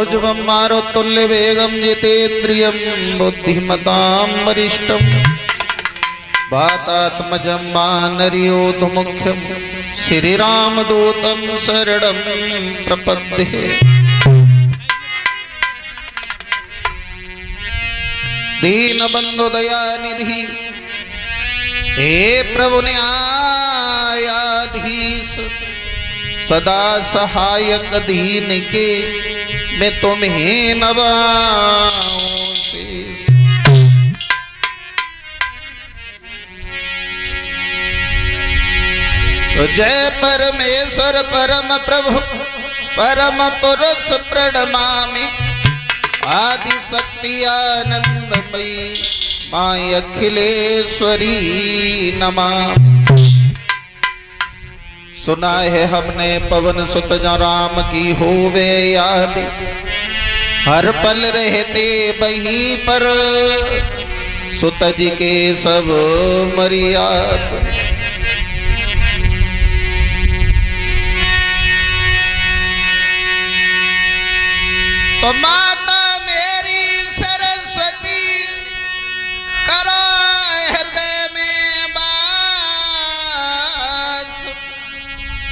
मनोजवं मारुतुल्यवेगं जितेन्द्रियं बुद्धिमतां वरिष्ठं वातात्मजं वानरयूथमुख्यं श्रीरामदूतं शरणं प्रपद्ये। दीनबंधु दयानिधि हे प्रभु न्यायाधीश, सदा सहायक दीन के मैं तुम्हें नवाऊं शीश। तो जय परमेश्वर परम प्रभु परम पुरुष प्रणमामि, आदि शक्ति आनंदमयी मां अखिलेश्वरी नमामि। सुना है हमने पवन सुत राम की होवे याद, हर पल रहते वहीं पर सुत जी के सब मर्याद। तो माता मेरी सरस्वती करो हृदय में वास,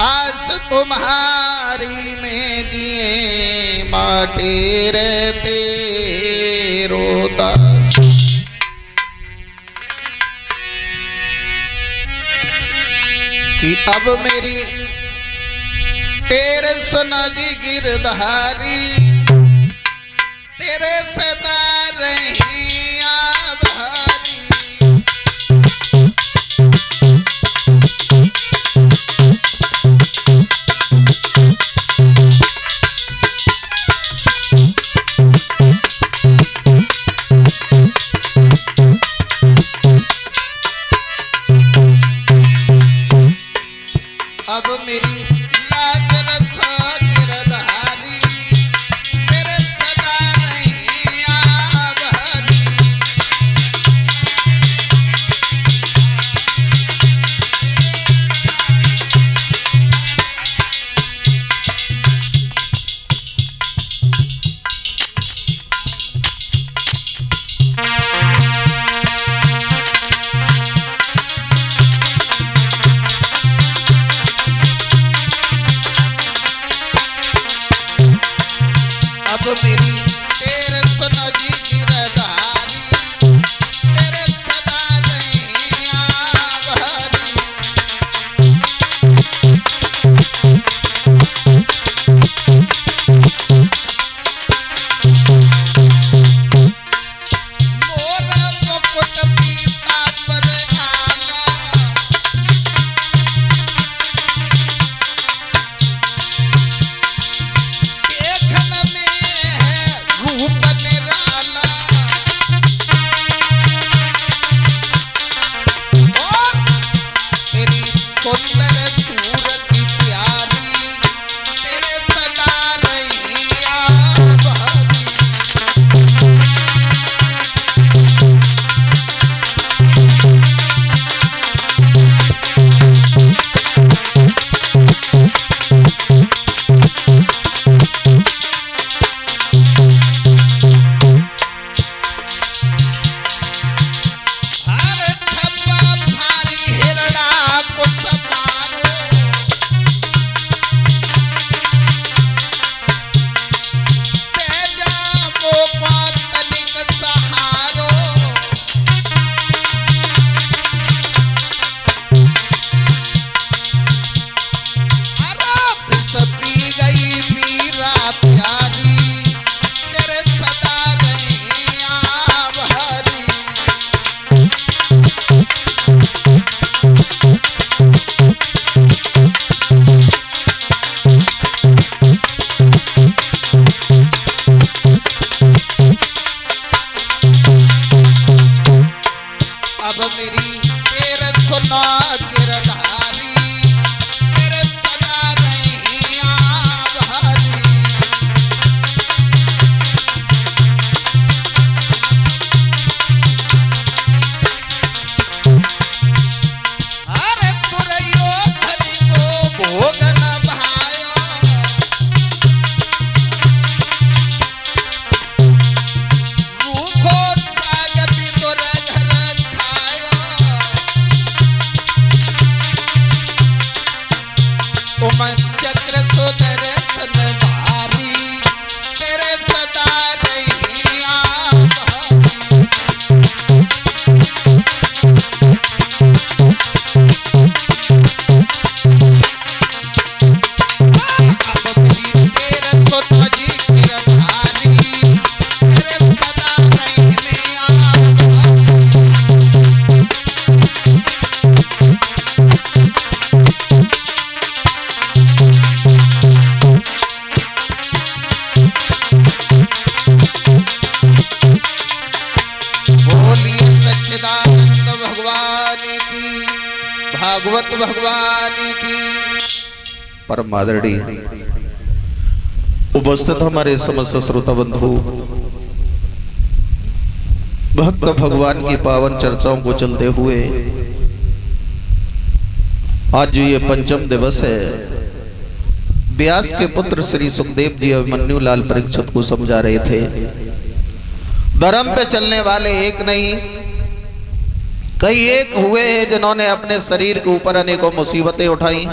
आस तुम्हारी में जिए माटे रहते रोदास। कि अब मेरी तेरे सना जी गिरधारी, तेरे सदा रही आभारी। अब मेरी लाज रखो गिरधारी, तेरे सदा रही आभारी। अब मेरी तेरे सना जी गिरधारी, तेरे सदा रही आभारी। मोरा मुकुट पीता पर आना, देखन में है भागवत भगवान की। परम आदरणीय उपस्थित हमारे समस्त श्रोता बंधु, भक्त भगवान की पावन चर्चाओं को चलते हुए आज जो ये पंचम दिवस है, व्यास के पुत्र श्री सुखदेव जी अभिमन्यु लाल परीक्षित को समझा रहे थे। धर्म पे चलने वाले एक नहीं कई एक हुए हैं जिन्होंने अपने शरीर के ऊपर अनेकों मुसीबतें उठाई,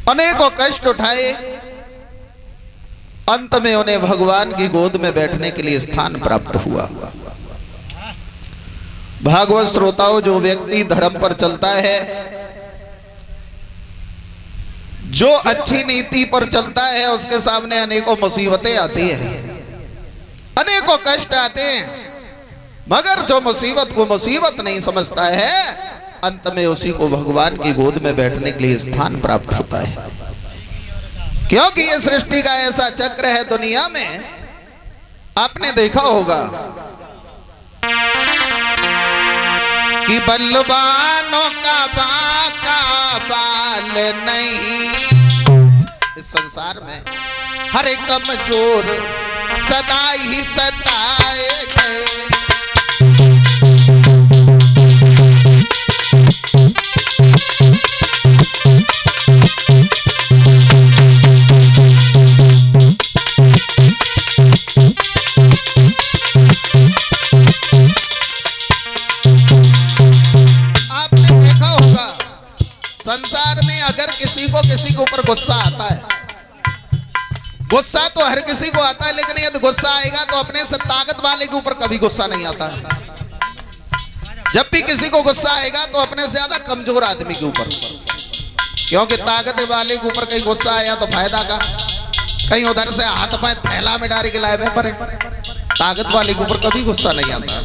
अनेकों कष्ट उठाए, अंत में उन्हें भगवान की गोद में बैठने के लिए स्थान प्राप्त हुआ। भागवत श्रोताओं, जो व्यक्ति धर्म पर चलता है, जो अच्छी नीति पर चलता है, उसके सामने अनेकों मुसीबतें आती हैं, अनेकों कष्ट आते हैं, मगर जो मुसीबत को मुसीबत नहीं समझता है, अंत में उसी को भगवान की गोद में बैठने के लिए स्थान प्राप्त होता है। क्योंकि ये सृष्टि का ऐसा चक्र है दुनिया में, आपने देखा होगा कि बलवानों का बाका बाल नहीं, इस संसार में हर एक कमजोर सदा ही सताए गए। संसार में अगर किसी के ऊपर गुस्सा आता है, गुस्सा तो हर किसी को आता है, लेकिन यदि गुस्सा आएगा तो अपने से ताकत वाले के ऊपर कभी गुस्सा नहीं आता है। जब भी किसी को गुस्सा आएगा तो अपने से ज्यादा कमजोर आदमी के ऊपर, क्योंकि ताकत वाले के ऊपर कहीं गुस्सा आया तो फायदा का, कहीं उधर से हाथ पाए थैला में डाल के लाए हुए, पर ताकत वाले के ऊपर कभी गुस्सा नहीं आता।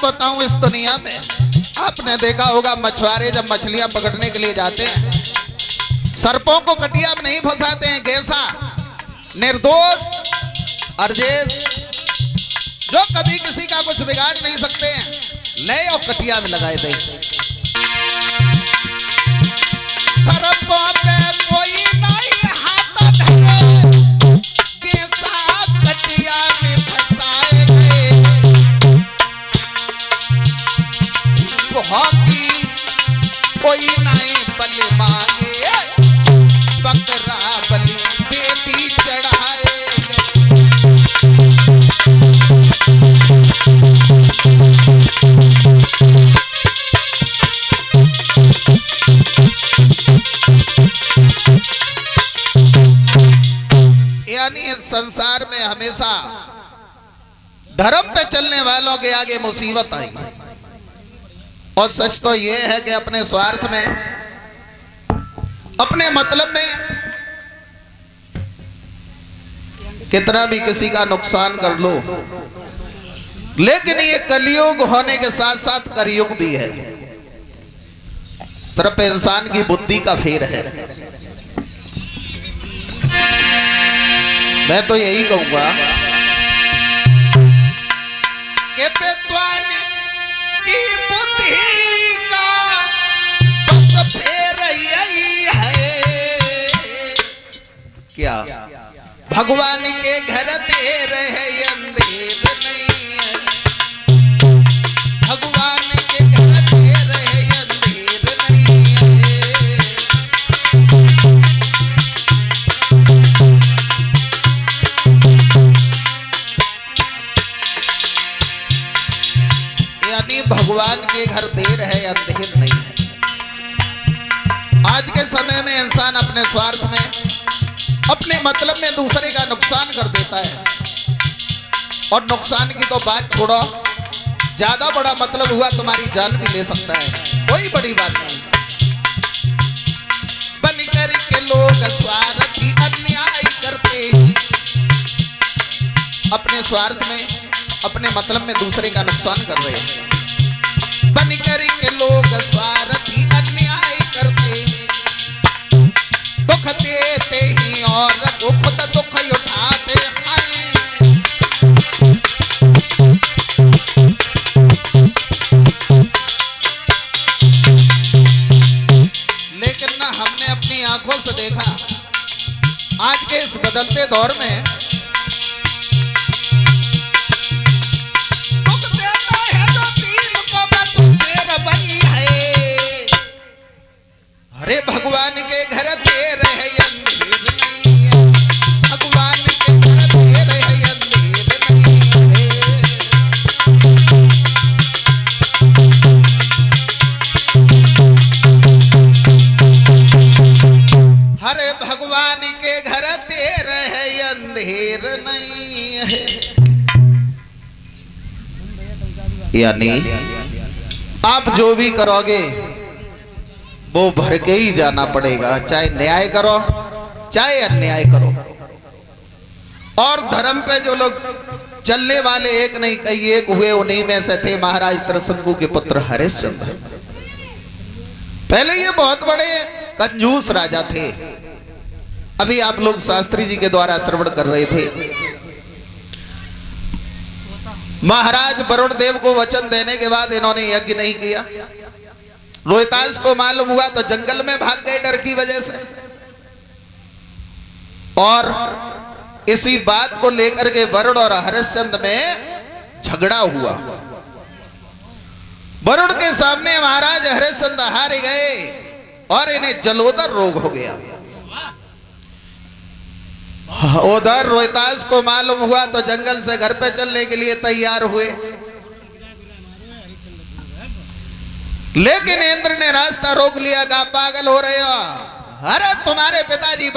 बताऊं, इस दुनिया में आपने देखा होगा मछुआरे जब मछलियां पकड़ने के लिए जाते हैं, सर्पों को कटिया में नहीं फंसाते हैं। कैसा निर्दोष अर्जेश, जो कभी किसी का कुछ बिगाड़ नहीं सकते हैं, ले और कटिया में लगाए दे। सर्पों पे कोई नहीं हाथ धरे, कैसा कटिया में फंसाए गए। हॉकी कोई नहीं बलि मांगे, बकरा बलि बेटी चढ़ाए यानी इस संसार में हमेशा धर्म पे चलने वालों के आगे मुसीबत आई। और सच तो यह है कि अपने स्वार्थ में, अपने मतलब में कितना भी किसी का नुकसान कर लो, लेकिन ये कलयुग होने के साथ साथ करयुग भी है। सिर्फ इंसान की बुद्धि का फेर है। मैं तो यही कहूंगा कि पेद्वानी की बुद्धि का बस फेर यही है। क्या भगवान के घर देर है अंधेर नहीं है, भगवान के घर देर है अंधेर नहीं है। यानी भगवान के घर देर है अंधेर नहीं है। आज के समय में इंसान अपने स्वार्थ में, अपने मतलब में दूसरे का नुकसान कर देता है। और नुकसान की तो बात छोड़ो, ज्यादा बड़ा मतलब हुआ तुम्हारी जान भी ले सकता है, कोई बड़ी बात नहीं। बनकर के लोग स्वार्थी अन्याय करते, अपने स्वार्थ में, अपने मतलब में दूसरे का नुकसान कर रहे हैं। बनकर के लोग स्वार्थी अन्याय करते, दुख देते ही और खुद दुख उठाते हैं। लेकिन ना हमने अपनी आंखों से देखा आज के इस बदलते दौर में दुख देता है जो दीन को बस शेर बनी है। अरे भगवान के घर देर है अंधेर नहीं है, भगवान के घर देर है अंधेर नहीं है। हरे भगवान के घर देर है अंधेर नहीं है। यानी आप जो भी करोगे वो भर के ही जाना पड़ेगा, चाहे न्याय करो चाहे अन्याय करो। और धर्म पे जो लोग चलने वाले एक नहीं कई एक हुए, उन्हीं में से थे महाराज त्रिशंकु के पुत्र हरिश्चंद्र। पहले ये बहुत बड़े कंजूस राजा थे। अभी आप लोग शास्त्री जी के द्वारा श्रवण कर रहे थे, महाराज वरुण देव को वचन देने के बाद इन्होंने यज्ञ नहीं किया। रोहितास को मालूम हुआ तो जंगल में भाग गए डर की वजह से। और इसी बात को लेकर के वरुण और हरिश्चंद्र में झगड़ा हुआ। वरुण के सामने महाराज हरिश्चंद्र हार गए और इन्हें जलोदर रोग हो गया। उधर रोहितास को मालूम हुआ तो जंगल से घर पे चलने के लिए तैयार हुए, लेकिन इंद्र ने रास्ता रोक लिया। कहा पागल हो रहे हो, अरे तुम्हारे पिताजी